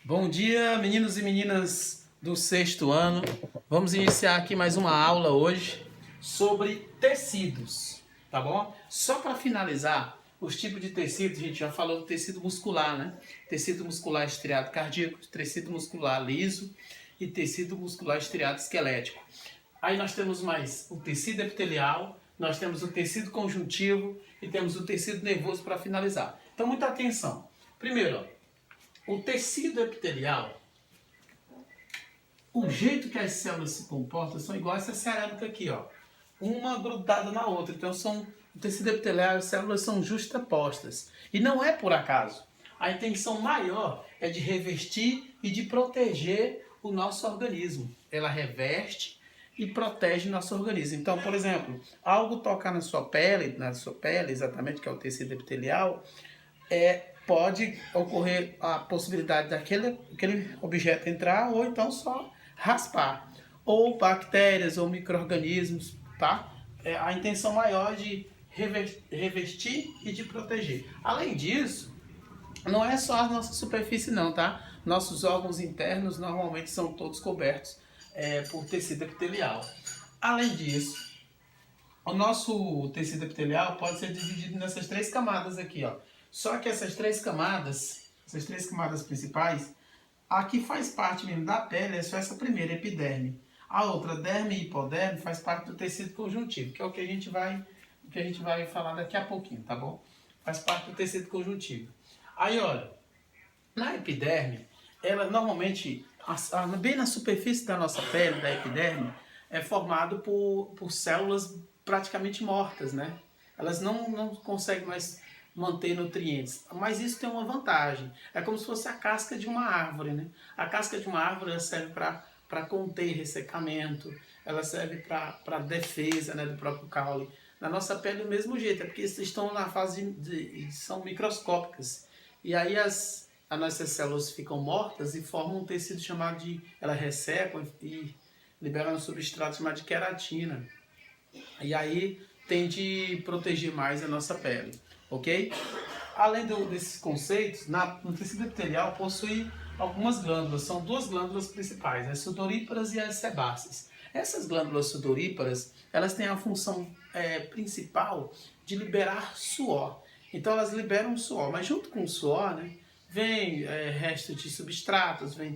Bom dia, meninos e meninas do sexto ano. Vamos iniciar aqui mais uma aula hoje sobre tecidos, tá bom? Só para finalizar, os tipos de tecido, a gente já falou do tecido muscular, né? Tecido muscular estriado cardíaco, tecido muscular liso e tecido muscular estriado esquelético. Aí nós temos mais o tecido epitelial, nós temos o tecido conjuntivo e temos o tecido nervoso para finalizar. Então, muita atenção. Primeiro, ó, o tecido epitelial, o jeito que as células se comportam são igual a essa cerâmica aqui, ó. Uma grudada na outra. Então, o tecido epitelial e as células são justapostas. E não é por acaso. A intenção maior é de revestir e de proteger o nosso organismo. Ela reveste e protege o nosso organismo. Então, por exemplo, algo tocar na sua pele exatamente, que é o tecido epitelial, pode ocorrer a possibilidade daquele objeto entrar ou então só raspar. Ou bactérias ou micro-organismos, tá? A intenção maior é de revestir e de proteger. Além disso, não é só a nossa superfície não, tá? Nossos órgãos internos normalmente são todos cobertos por tecido epitelial. Além disso, o nosso tecido epitelial pode ser dividido nessas três camadas aqui, ó. Só que essas três camadas principais, a que faz parte mesmo da pele é só essa primeira, epiderme. A outra, derme e hipoderme, faz parte do tecido conjuntivo, que é o que a gente vai falar daqui a pouquinho, tá bom? Faz parte do tecido conjuntivo. Aí, olha, na epiderme, ela normalmente, bem na superfície da nossa pele, da epiderme, é formado por células praticamente mortas, né? Elas não conseguem mais manter nutrientes, mas isso tem uma vantagem. É como se fosse a casca de uma árvore, né? A casca de uma árvore ela serve para conter ressecamento, ela serve para defesa, né, do próprio caule. Na nossa pele do mesmo jeito, é porque estão na fase são microscópicas. E aí as nossas células ficam mortas e formam um tecido chamado elas ressecam e liberam um substrato chamado de queratina. E aí tende a proteger mais a nossa pele, ok? Além desses conceitos, no tecido epitelial possui algumas glândulas, são duas glândulas principais, as sudoríparas e as sebáceas. Essas glândulas sudoríparas, elas têm a função principal de liberar suor. Então elas liberam suor, mas junto com o suor, né, vem resto de substratos, vem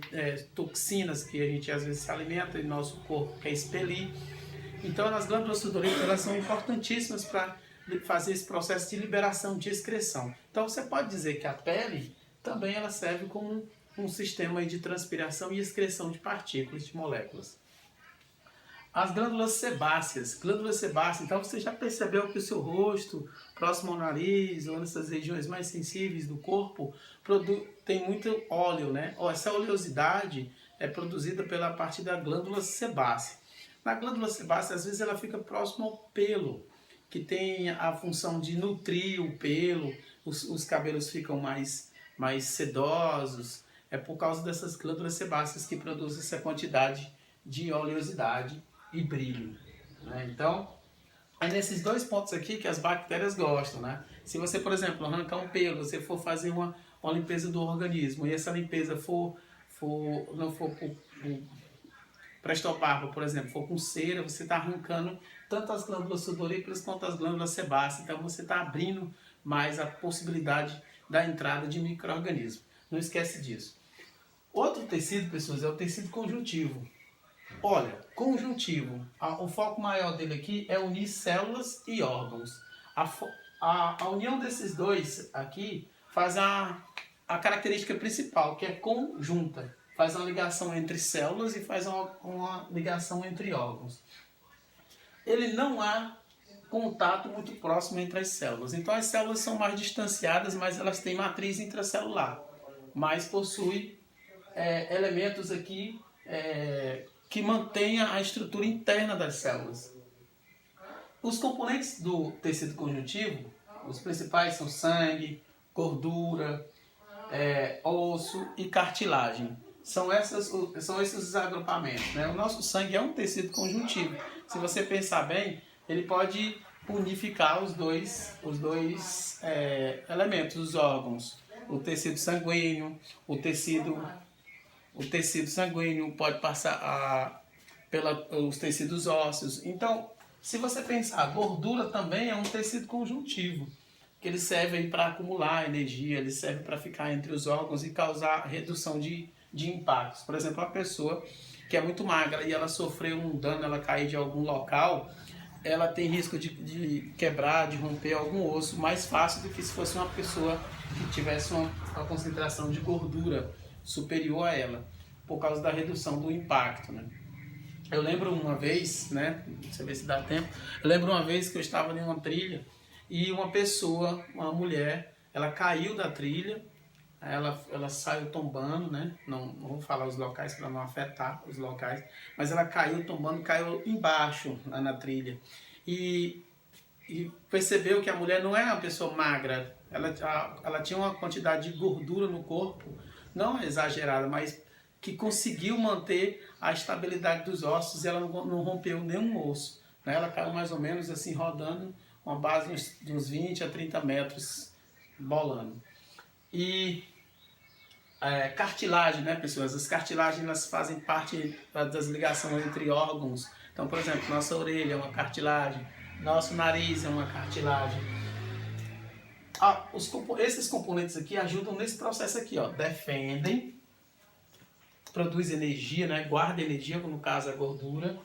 toxinas que a gente às vezes se alimenta e nosso corpo quer expelir. Então, as glândulas sudoríparas elas são importantíssimas para fazer esse processo de liberação de excreção. Então, você pode dizer que a pele também ela serve como um sistema de transpiração e excreção de partículas, de moléculas. As glândulas sebáceas. Então você já percebeu que o seu rosto, próximo ao nariz, ou nessas regiões mais sensíveis do corpo, tem muito óleo, né? Essa oleosidade é produzida pela parte da glândula sebácea. Na glândula sebácea, às vezes ela fica próximo ao pelo, que tem a função de nutrir o pelo, os cabelos ficam mais sedosos. É por causa dessas glândulas sebáceas que produzem essa quantidade de oleosidade e brilho, né? Então, é nesses dois pontos aqui que as bactérias gostam, né? Se você, por exemplo, arrancar um pelo, você for fazer uma limpeza do organismo e essa limpeza não for para estobarba, por exemplo, for com cera, você está arrancando tanto as glândulas sudoríparas quanto as glândulas sebáceas. Então você está abrindo mais a possibilidade da entrada de micro-organismos. Não esquece disso. Outro tecido, pessoas, é o tecido conjuntivo. Olha, conjuntivo, o foco maior dele aqui é unir células e órgãos. A união desses dois aqui faz a característica principal, que é conjunta. Faz uma ligação entre células e faz uma ligação entre órgãos. Ele não há contato muito próximo entre as células. Então as células são mais distanciadas, mas elas têm matriz intracelular. Mas possui elementos aqui que mantenham a estrutura interna das células. Os componentes do tecido conjuntivo, os principais são sangue, gordura, osso e cartilagem. São esses os agrupamentos, né? O nosso sangue é um tecido conjuntivo. Se você pensar bem, ele pode unificar os dois elementos, os órgãos. O tecido sanguíneo, o tecido o tecido sanguíneo, pode passar pelos tecidos ósseos. Então, se você pensar, a gordura também é um tecido conjuntivo, que ele serve para acumular energia, ele serve para ficar entre os órgãos e causar redução de impactos. Por exemplo, a pessoa que é muito magra e ela sofreu um dano, ela cair de algum local, ela tem risco de quebrar, de romper algum osso mais fácil do que se fosse uma pessoa que tivesse uma concentração de gordura superior a ela, por causa da redução do impacto, né? Eu lembro uma vez, né, deixa eu ver se dá tempo, eu lembro uma vez que eu estava em uma trilha e uma pessoa, uma mulher, ela caiu da trilha, ela saiu tombando, né, não vou falar os locais para não afetar os locais, mas ela caiu tombando, caiu embaixo lá na trilha e percebeu que a mulher não é uma pessoa magra, ela tinha uma quantidade de gordura no corpo, não exagerada, mas que conseguiu manter a estabilidade dos ossos e ela não rompeu nenhum osso, né? Ela caiu mais ou menos assim, rodando uma base de uns 20 a 30 metros, bolando. E cartilagem, né, pessoas? As cartilagens, elas fazem parte das ligações entre órgãos. Então, por exemplo, nossa orelha é uma cartilagem, nosso nariz é uma cartilagem. Esses componentes aqui ajudam nesse processo aqui, ó, defendem, produz energia, né? Guarda energia, no caso a gordura,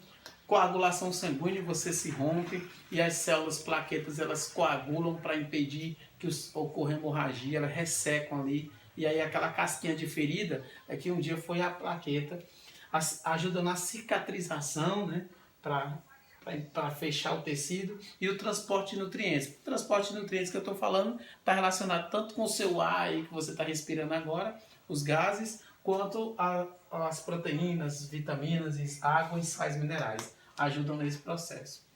coagulação sanguínea, você se rompe e as células plaquetas elas coagulam para impedir que ocorra hemorragia, elas ressecam ali e aí aquela casquinha de ferida é que um dia foi a plaqueta, ajuda na cicatrização, né? Para fechar o tecido e o transporte de nutrientes. O transporte de nutrientes que eu estou falando está relacionado tanto com o seu ar aí que você está respirando agora, os gases, quanto as proteínas, vitaminas, água e sais minerais. Ajudam nesse processo.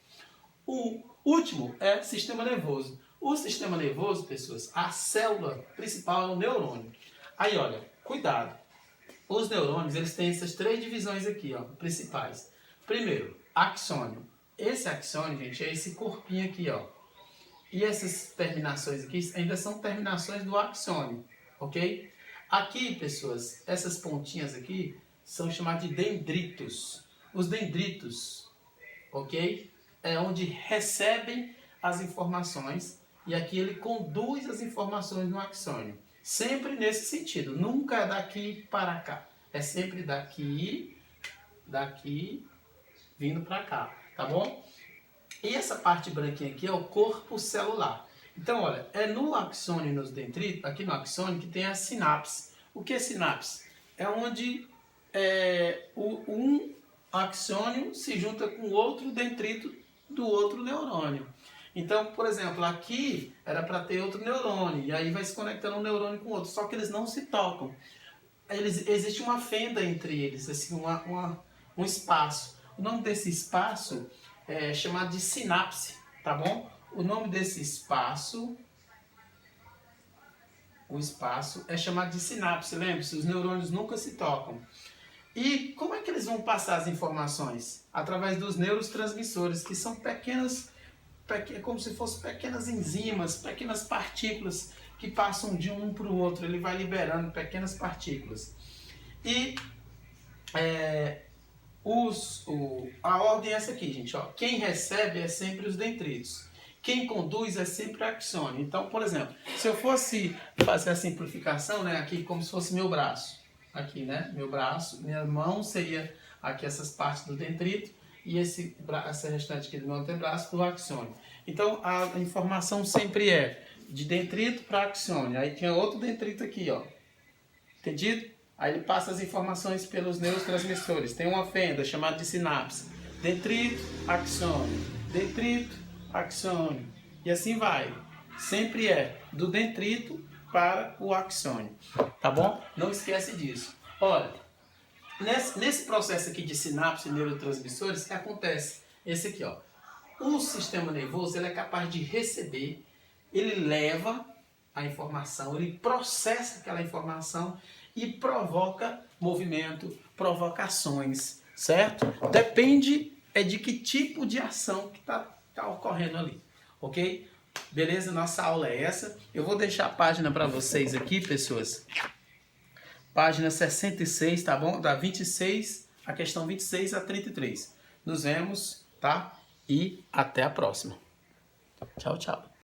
O último é o sistema nervoso. O sistema nervoso, pessoas, a célula principal é o neurônio. Aí, olha, cuidado. Os neurônios, eles têm essas 3 divisões aqui, ó, principais. Primeiro, axônio. Esse axônio, gente, é esse corpinho aqui, ó. E essas terminações aqui ainda são terminações do axônio, ok? Aqui, pessoas, essas pontinhas aqui são chamadas de dendritos. Os dendritos, ok? É onde recebem as informações e aqui ele conduz as informações no axônio. Sempre nesse sentido, nunca é daqui para cá. É sempre daqui, vindo para cá, tá bom? E essa parte branquinha aqui é o corpo celular. Então, olha, é no axônio e nos dendritos, aqui no axônio, que tem a sinapse. O que é sinapse? É onde um axônio se junta com o outro dendrito do outro neurônio. Então, por exemplo, aqui era para ter outro neurônio, e aí vai se conectando um neurônio com o outro, só que eles não se tocam. Existe uma fenda entre eles, assim, um espaço. O nome desse espaço é chamado de sinapse, tá bom? O nome desse espaço, o espaço é chamado de sinapse, lembre-se, os neurônios nunca se tocam. E como é que eles vão passar as informações? Através dos neurotransmissores, que são como se fossem pequenas enzimas, pequenas partículas que passam de um para o outro, ele vai liberando pequenas partículas. E a ordem é essa aqui, gente. Ó. Quem recebe é sempre os dendritos. Quem conduz é sempre o axônio. Então, por exemplo, se eu fosse fazer a simplificação, né, aqui como se fosse meu braço. Aqui, né, meu braço, minha mão seria aqui essas partes do dendrito e essa restante aqui do meu antebraço do axônio. Então, a informação sempre é de dendrito para axônio. Aí tem outro dendrito aqui, ó. Entendido? Aí ele passa as informações pelos neurotransmissores. Tem uma fenda chamada de sinapse. Dendrito, axônio. Dendrito, axônio. E assim vai. Sempre é do dendrito para o axônio. Tá bom? Não esquece disso. Olha, nesse processo aqui de sinapse e neurotransmissores, que acontece? Esse aqui, ó. O sistema nervoso, ele é capaz de receber, ele leva a informação, ele processa aquela informação e provoca movimento, provoca ações, certo? Depende de que tipo de ação que tá ocorrendo ali, ok? Beleza? Nossa aula é essa. Eu vou deixar a página para vocês aqui, pessoas, página 66, tá bom? Da 26, a questão 26 a 33. Nos vemos, tá? E até a próxima. Tchau, tchau.